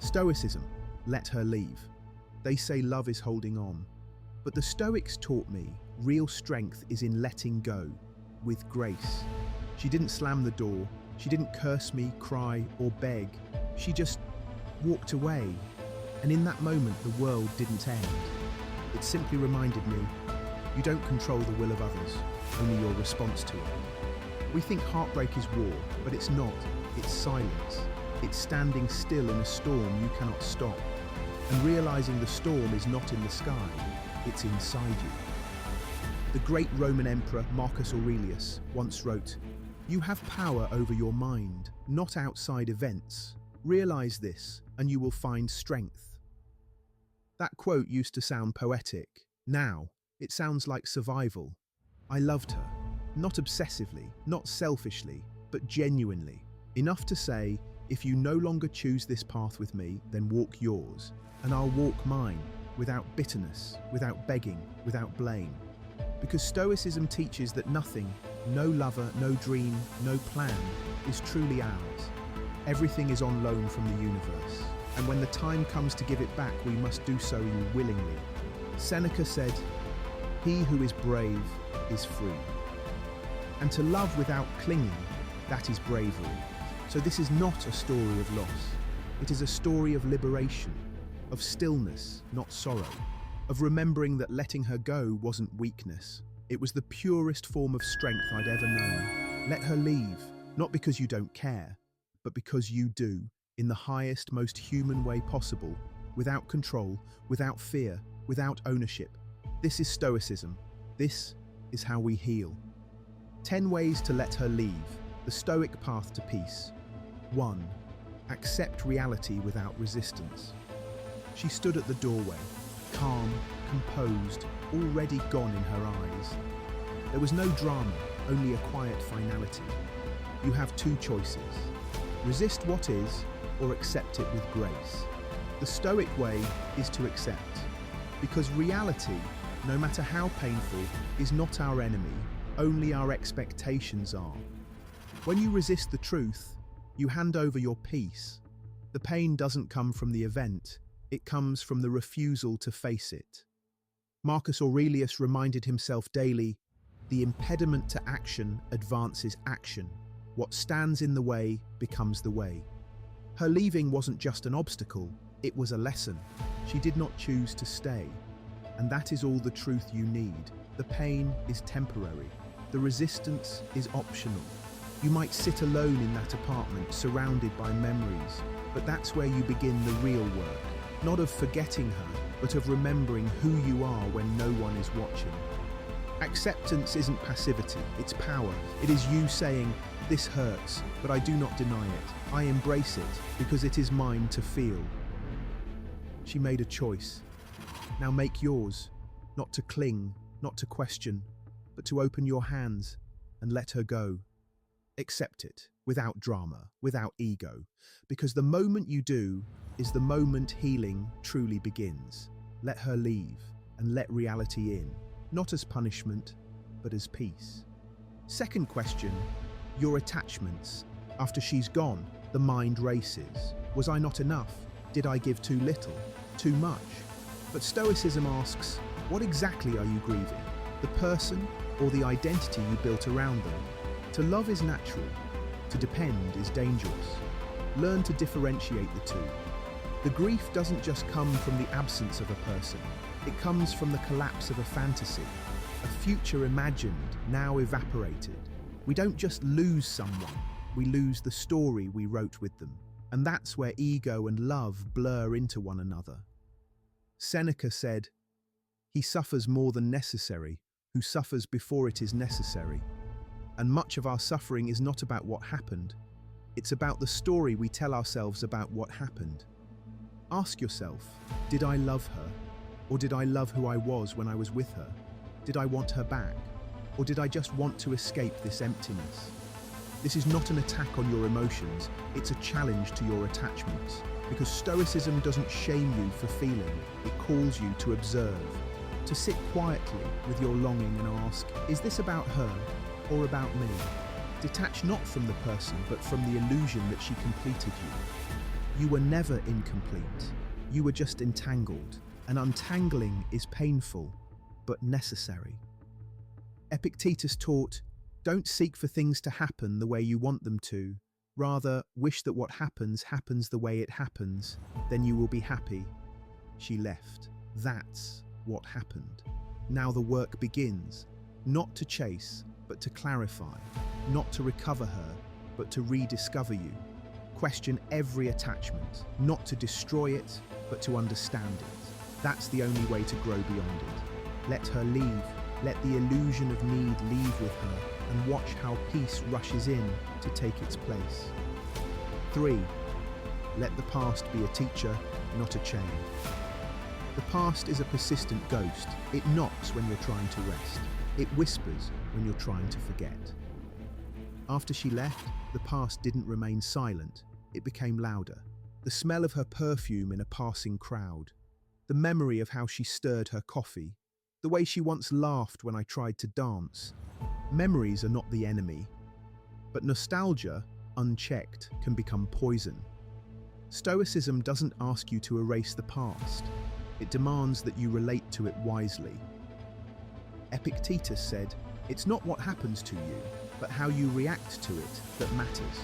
Stoicism, let her leave. They say love is holding on. But the Stoics taught me real strength is in letting go, with grace. She didn't slam the door, she didn't curse me, cry, or beg. She just walked away. And in that moment, the world didn't end. It simply reminded me, you don't control the will of others, only your response to it. We think heartbreak is war, but it's not. It's silence. It's standing still in a storm you cannot stop, and realizing the storm is not in the sky, it's inside you. The great Roman emperor Marcus Aurelius once wrote, "You have power over your mind, not outside events. Realize this, and you will find strength." That quote used to sound poetic. Now, it sounds like survival. I loved her, not obsessively, not selfishly, but genuinely. Enough to say, if you no longer choose this path with me, then walk yours, and I'll walk mine, without bitterness, without begging, without blame. Because Stoicism teaches that nothing, no lover, no dream, no plan, is truly ours. Everything is on loan from the universe, and when the time comes to give it back, we must do so willingly. Seneca said, "He who is brave is free." And to love without clinging, that is bravery. So this is not a story of loss. It is a story of liberation, of stillness, not sorrow, of remembering that letting her go wasn't weakness. It was the purest form of strength I'd ever known. Let her leave, not because you don't care, but because you do, in the highest, most human way possible, without control, without fear, without ownership. This is Stoicism. This is how we heal. 10 ways to let her leave. The Stoic path to peace. 1. Accept reality without resistance. She stood at the doorway, calm, composed, already gone in her eyes. There was no drama, only a quiet finality. You have two choices. Resist what is, or accept it with grace. The Stoic way is to accept, because reality, no matter how painful, is not our enemy, only our expectations are. When you resist the truth, you hand over your peace. The pain doesn't come from the event, it comes from the refusal to face it. Marcus Aurelius reminded himself daily, "The impediment to action advances action. What stands in the way becomes the way." Her leaving wasn't just an obstacle, it was a lesson. She did not choose to stay. And that is all the truth you need. The pain is temporary. The resistance is optional. You might sit alone in that apartment, surrounded by memories, but that's where you begin the real work. Not of forgetting her, but of remembering who you are when no one is watching. Acceptance isn't passivity, it's power. It is you saying, "This hurts, but I do not deny it. I embrace it because it is mine to feel." She made a choice. Now make yours, not to cling, not to question, but to open your hands and let her go. Accept it, without drama, without ego, because the moment you do is the moment healing truly begins. Let her leave and let reality in, not as punishment, but as peace. Second question, your attachments. After she's gone, the mind races. Was I not enough? Did I give too little? Too much? But Stoicism asks, what exactly are you grieving? The person or the identity you built around them? To love is natural, to depend is dangerous. Learn to differentiate the two. The grief doesn't just come from the absence of a person, it comes from the collapse of a fantasy, a future imagined, now evaporated. We don't just lose someone, we lose the story we wrote with them. And that's where ego and love blur into one another. Seneca said, "He suffers more than necessary, who suffers before it is necessary." And much of our suffering is not about what happened. It's about the story we tell ourselves about what happened. Ask yourself, did I love her? Or did I love who I was when I was with her? Did I want her back? Or did I just want to escape this emptiness? This is not an attack on your emotions, it's a challenge to your attachments. Because Stoicism doesn't shame you for feeling, it calls you to observe. To sit quietly with your longing and ask, is this about her? Or about me? Detach not from the person, but from the illusion that she completed you. You were never incomplete. You were just entangled, and untangling is painful, but necessary. Epictetus taught, don't seek for things to happen the way you want them to. Rather, wish that what happens happens the way it happens, then you will be happy. She left. That's what happened. Now the work begins, not to chase, but to clarify, not to recover her, but to rediscover you. Question every attachment, not to destroy it, but to understand it. That's the only way to grow beyond it. Let her leave. Let the illusion of need leave with her, and watch how peace rushes in to take its place. 3. Let the past be a teacher, not a chain. The past is a persistent ghost. It knocks when you're trying to rest. It whispers when you're trying to forget. After she left, the past didn't remain silent. It became louder. The smell of her perfume in a passing crowd. The memory of how she stirred her coffee. The way she once laughed when I tried to dance. Memories are not the enemy, but nostalgia, unchecked, can become poison. Stoicism doesn't ask you to erase the past. It demands that you relate to it wisely. Epictetus said, it's not what happens to you, but how you react to it that matters.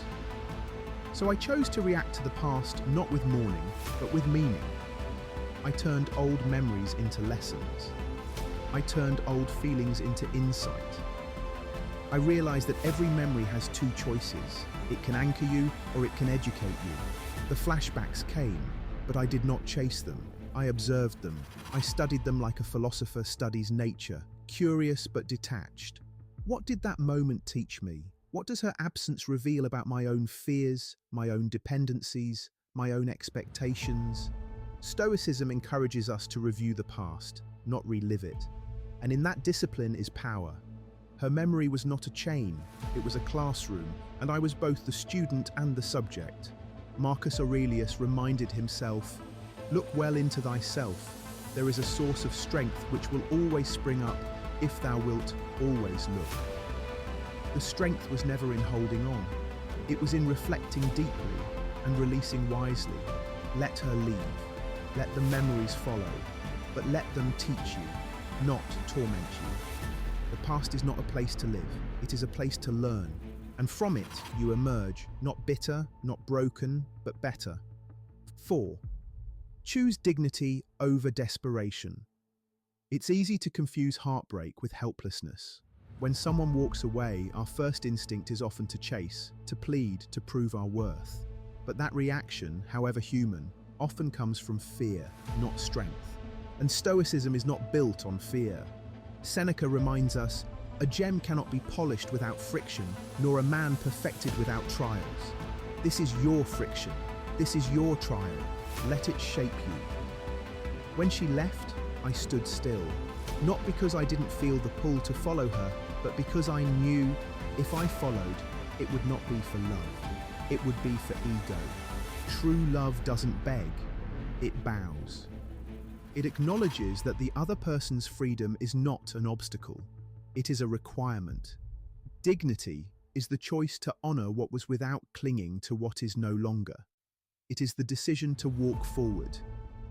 So I chose to react to the past not with mourning, but with meaning. I turned old memories into lessons. I turned old feelings into insight. I realized that every memory has two choices. It can anchor you or it can educate you. The flashbacks came, but I did not chase them. I observed them. I studied them like a philosopher studies nature, curious but detached. What did that moment teach me? What does her absence reveal about my own fears, my own dependencies, my own expectations? Stoicism encourages us to review the past, not relive it. And in that discipline is power. Her memory was not a chain, it was a classroom, and I was both the student and the subject. Marcus Aurelius reminded himself, look well into thyself. There is a source of strength which will always spring up if thou wilt always look. The strength was never in holding on. It was in reflecting deeply and releasing wisely. Let her leave. Let the memories follow, but let them teach you, not torment you. The past is not a place to live. It is a place to learn. And from it, you emerge, not bitter, not broken, but better. 4. Choose dignity over desperation. It's easy to confuse heartbreak with helplessness. When someone walks away, our first instinct is often to chase, to plead, to prove our worth. But that reaction, however human, often comes from fear, not strength. And Stoicism is not built on fear. Seneca reminds us, a gem cannot be polished without friction, nor a man perfected without trials. This is your friction. This is your trial. Let it shape you. When she left, I stood still. Not because I didn't feel the pull to follow her, but because I knew if I followed, it would not be for love. It would be for ego. True love doesn't beg, it bows. It acknowledges that the other person's freedom is not an obstacle. It is a requirement. Dignity is the choice to honor what was without clinging to what is no longer. It is the decision to walk forward,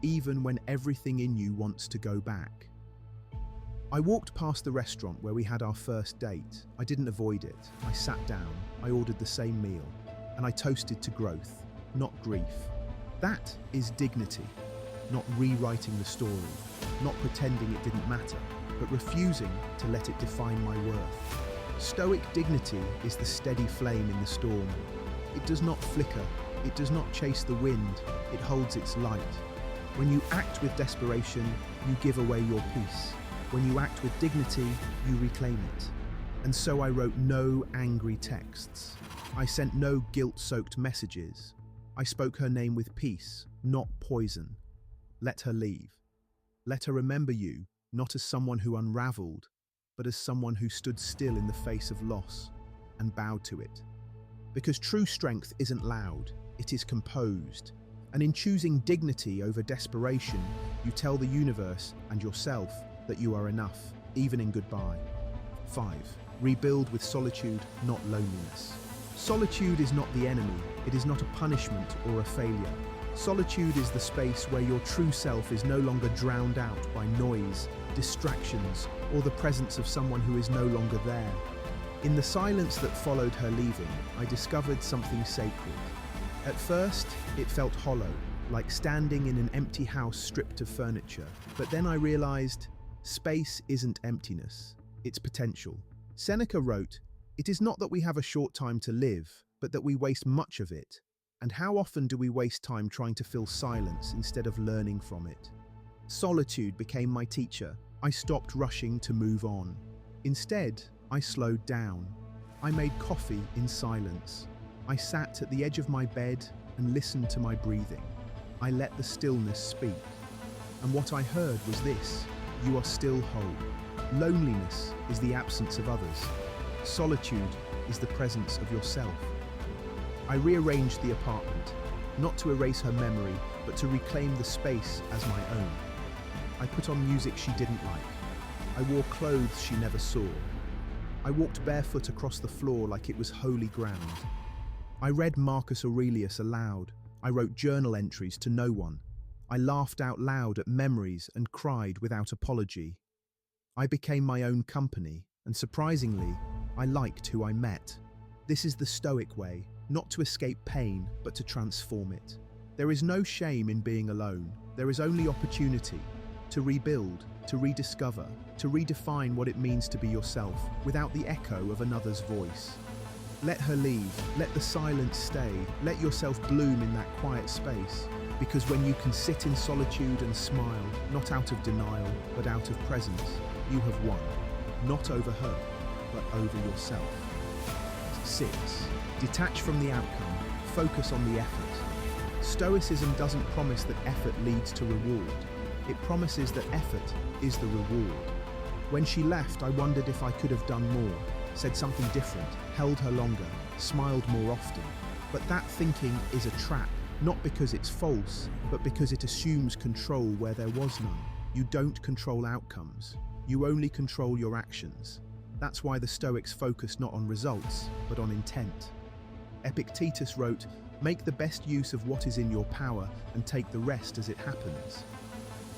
even when everything in you wants to go back. I walked past the restaurant where we had our first date. I didn't avoid it. I sat down, I ordered the same meal, and I toasted to growth, not grief. That is dignity. Not rewriting the story, not pretending it didn't matter, but refusing to let it define my worth. Stoic dignity is the steady flame in the storm. It does not flicker, it does not chase the wind, it holds its light. When you act with desperation, you give away your peace. When you act with dignity, you reclaim it. And so I wrote no angry texts. I sent no guilt-soaked messages. I spoke her name with peace, not poison. Let her leave. Let her remember you, not as someone who unraveled, but as someone who stood still in the face of loss and bowed to it. Because true strength isn't loud, it is composed. And in choosing dignity over desperation, you tell the universe and yourself that you are enough, even in goodbye. 5. Rebuild with solitude, not loneliness. Solitude is not the enemy, it is not a punishment or a failure. Solitude is the space where your true self is no longer drowned out by noise, distractions, or the presence of someone who is no longer there. In the silence that followed her leaving, I discovered something sacred. At first, it felt hollow, like standing in an empty house stripped of furniture. But then I realized, space isn't emptiness, it's potential. Seneca wrote, "It is not that we have a short time to live, but that we waste much of it. And how often do we waste time trying to fill silence instead of learning from it?" Solitude became my teacher. I stopped rushing to move on. Instead, I slowed down. I made coffee in silence. I sat at the edge of my bed and listened to my breathing. I let the stillness speak. And what I heard was this: you are still whole. Loneliness is the absence of others. Solitude is the presence of yourself. I rearranged the apartment, not to erase her memory, but to reclaim the space as my own. I put on music she didn't like. I wore clothes she never saw. I walked barefoot across the floor like it was holy ground. I read Marcus Aurelius aloud. I wrote journal entries to no one. I laughed out loud at memories and cried without apology. I became my own company, and surprisingly, I liked who I met. This is the Stoic way, not to escape pain, but to transform it. There is no shame in being alone. There is only opportunity to rebuild, to rediscover, to redefine what it means to be yourself without the echo of another's voice. Let her leave, let the silence stay, let yourself bloom in that quiet space. Because when you can sit in solitude and smile, not out of denial, but out of presence, you have won. Not over her, but over yourself. 6. Detach from the outcome, focus on the effort. Stoicism doesn't promise that effort leads to reward. It promises that effort is the reward. When she left, I wondered if I could have done more, said something different, held her longer, smiled more often. But that thinking is a trap, not because it's false, but because it assumes control where there was none. You don't control outcomes. You only control your actions. That's why the Stoics focus not on results, but on intent. Epictetus wrote, "Make the best use of what is in your power and take the rest as it happens."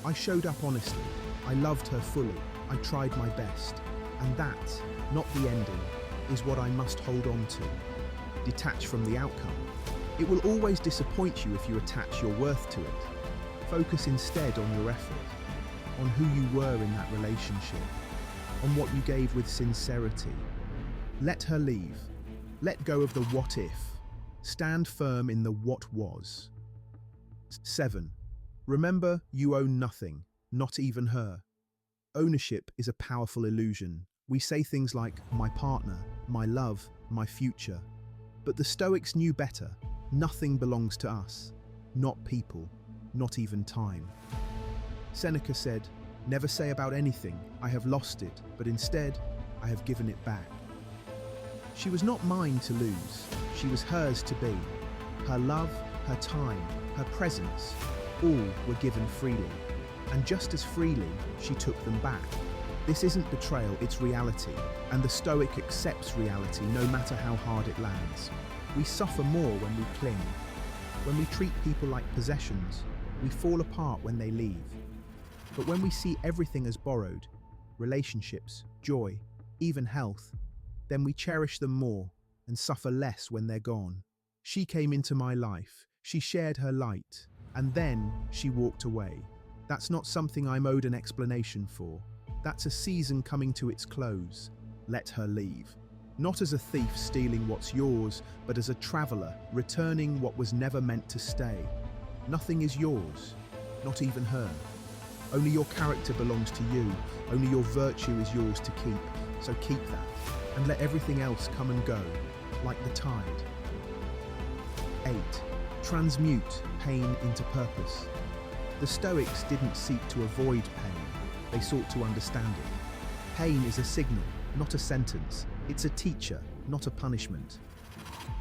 I showed up honestly. I loved her fully. I tried my best. And that, not the ending, is what I must hold on to. Detach from the outcome. It will always disappoint you if you attach your worth to it. Focus instead on your effort, on who you were in that relationship, on what you gave with sincerity. Let her leave. Let go of the what if. Stand firm in the what was. 7. Remember, you own nothing, not even her. Ownership is a powerful illusion. We say things like, my partner, my love, my future. But the Stoics knew better. Nothing belongs to us. Not people, not even time. Seneca said, "Never say about anything, I have lost it, but instead, I have given it back." She was not mine to lose. She was hers to be. Her love, her time, her presence, all were given freely. And just as freely, she took them back. This isn't betrayal, it's reality. And the Stoic accepts reality no matter how hard it lands. We suffer more when we cling. When we treat people like possessions, we fall apart when they leave. But when we see everything as borrowed, relationships, joy, even health, then we cherish them more and suffer less when they're gone. She came into my life, she shared her light, and then she walked away. That's not something I'm owed an explanation for. That's a season coming to its close. Let her leave. Not as a thief stealing what's yours, but as a traveller returning what was never meant to stay. Nothing is yours, not even her. Only your character belongs to you. Only your virtue is yours to keep. So keep that, and let everything else come and go, like the tide. 8. Transmute pain into purpose. The Stoics didn't seek to avoid pain, they sought to understand it. Pain is a signal, not a sentence. It's a teacher, not a punishment.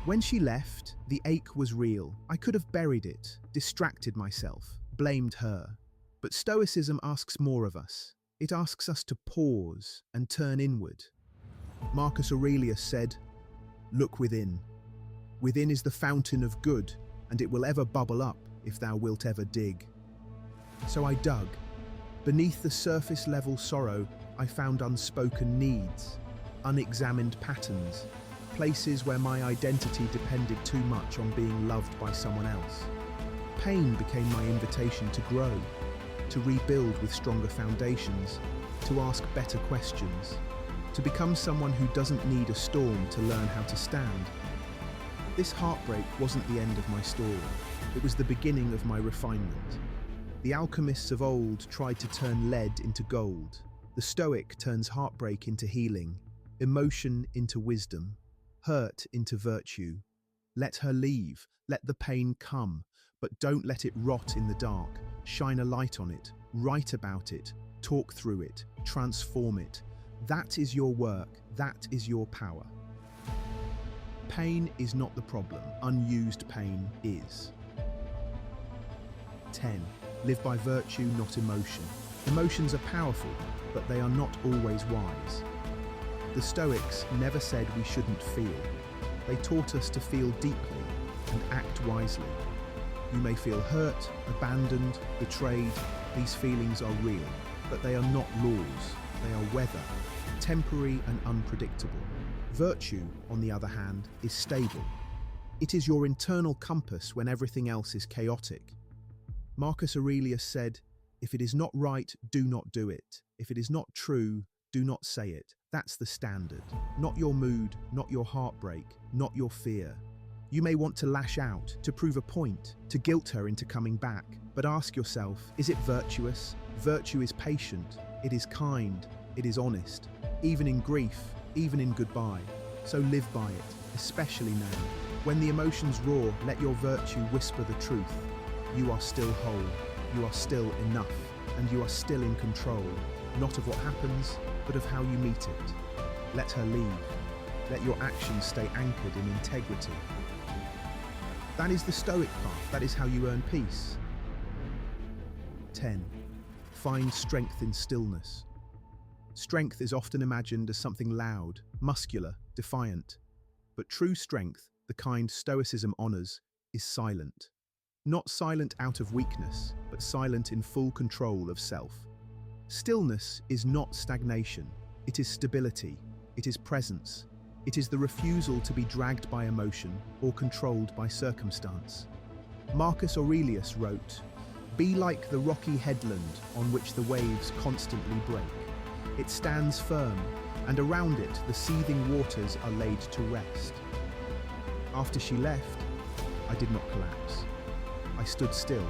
When she left, the ache was real. I could have buried it, distracted myself, blamed her. But Stoicism asks more of us. It asks us to pause and turn inward. Marcus Aurelius said, "Look within. Within is the fountain of good, and it will ever bubble up if thou wilt ever dig. So I dug. Beneath the surface-level sorrow, I found unspoken needs, unexamined patterns, places where my identity depended too much on being loved by someone else. Pain became my invitation to grow, to rebuild with stronger foundations, to ask better questions, to become someone who doesn't need a storm to learn how to stand. This heartbreak wasn't the end of my story. It was the beginning of my refinement. The alchemists of old tried to turn lead into gold. The Stoic turns heartbreak into healing, emotion into wisdom, hurt into virtue. Let her leave, let the pain come, but don't let it rot in the dark. Shine a light on it, write about it, talk through it, transform it. That is your work, that is your power. Pain is not the problem, unused pain is. 10. Live by virtue, not emotion. Emotions are powerful, but they are not always wise. The Stoics never said we shouldn't feel. They taught us to feel deeply and act wisely. You may feel hurt, abandoned, betrayed. These feelings are real, but they are not laws. They are weather, temporary and unpredictable. Virtue, on the other hand, is stable. It is your internal compass when everything else is chaotic. Marcus Aurelius said, "If it is not right, do not do it. If it is not true, do not say it." That's the standard. Not your mood, not your heartbreak, not your fear. You may want to lash out, to prove a point, to guilt her into coming back. But ask yourself, is it virtuous? Virtue is patient, it is kind, it is honest. Even in grief, even in goodbye. So live by it, especially now. When the emotions roar, let your virtue whisper the truth. You are still whole, you are still enough, and you are still in control, not of what happens, but of how you meet it. Let her leave. Let your actions stay anchored in integrity. That is the Stoic path, that is how you earn peace. 10. Find strength in stillness. Strength is often imagined as something loud, muscular, defiant. But true strength, the kind Stoicism honors, is silent. Not silent out of weakness, but silent in full control of self. Stillness is not stagnation, it is stability, it is presence, it is the refusal to be dragged by emotion or controlled by circumstance. Marcus Aurelius wrote, "Be like the rocky headland on which the waves constantly break. It stands firm, and around it the seething waters are laid to rest." After she left, I did not collapse. I stood still,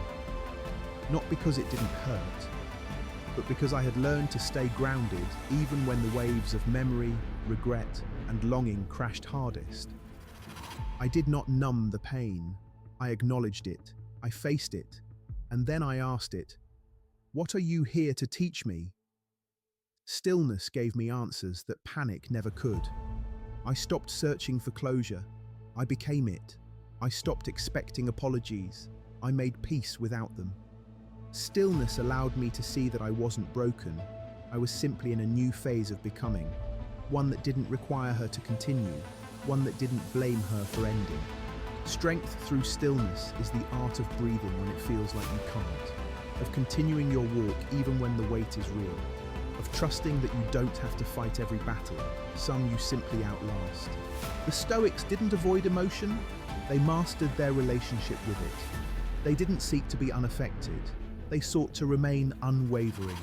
not because it didn't hurt, but because I had learned to stay grounded even when the waves of memory, regret, and longing crashed hardest. I did not numb the pain. I acknowledged it, I faced it, and then I asked it, "What are you here to teach me?" Stillness gave me answers that panic never could. I stopped searching for closure. I became it. I stopped expecting apologies. I made peace without them. Stillness allowed me to see that I wasn't broken. I was simply in a new phase of becoming, one that didn't require her to continue, one that didn't blame her for ending. Strength through stillness is the art of breathing when it feels like you can't, of continuing your walk even when the weight is real, of trusting that you don't have to fight every battle, some you simply outlast. The Stoics didn't avoid emotion, they mastered their relationship with it. They didn't seek to be unaffected, they sought to remain unwavering.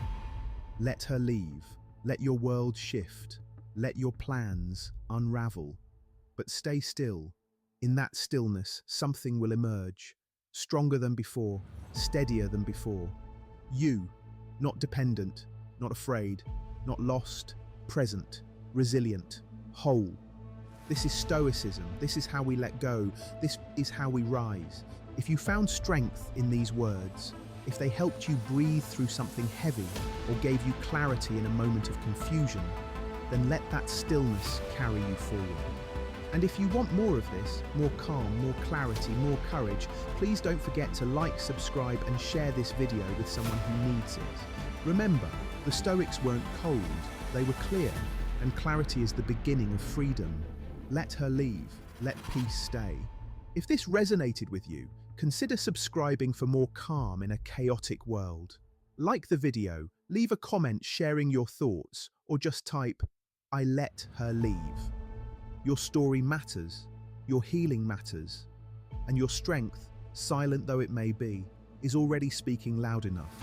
Let her leave, let your world shift, let your plans unravel. But stay still. In that stillness, something will emerge, stronger than before, steadier than before. You, not dependent, not afraid, not lost, present, resilient, whole. This is Stoicism, this is how we let go, this is how we rise. If you found strength in these words, if they helped you breathe through something heavy or gave you clarity in a moment of confusion, then let that stillness carry you forward. And if you want more of this, more calm, more clarity, more courage, please don't forget to like, subscribe, and share this video with someone who needs it. Remember, the Stoics weren't cold, they were clear, and clarity is the beginning of freedom. Let her leave, let peace stay. If this resonated with you, consider subscribing for more calm in a chaotic world. Like the video, leave a comment sharing your thoughts, or just type, "I let her leave." Your story matters, your healing matters, and your strength, silent though it may be, is already speaking loud enough.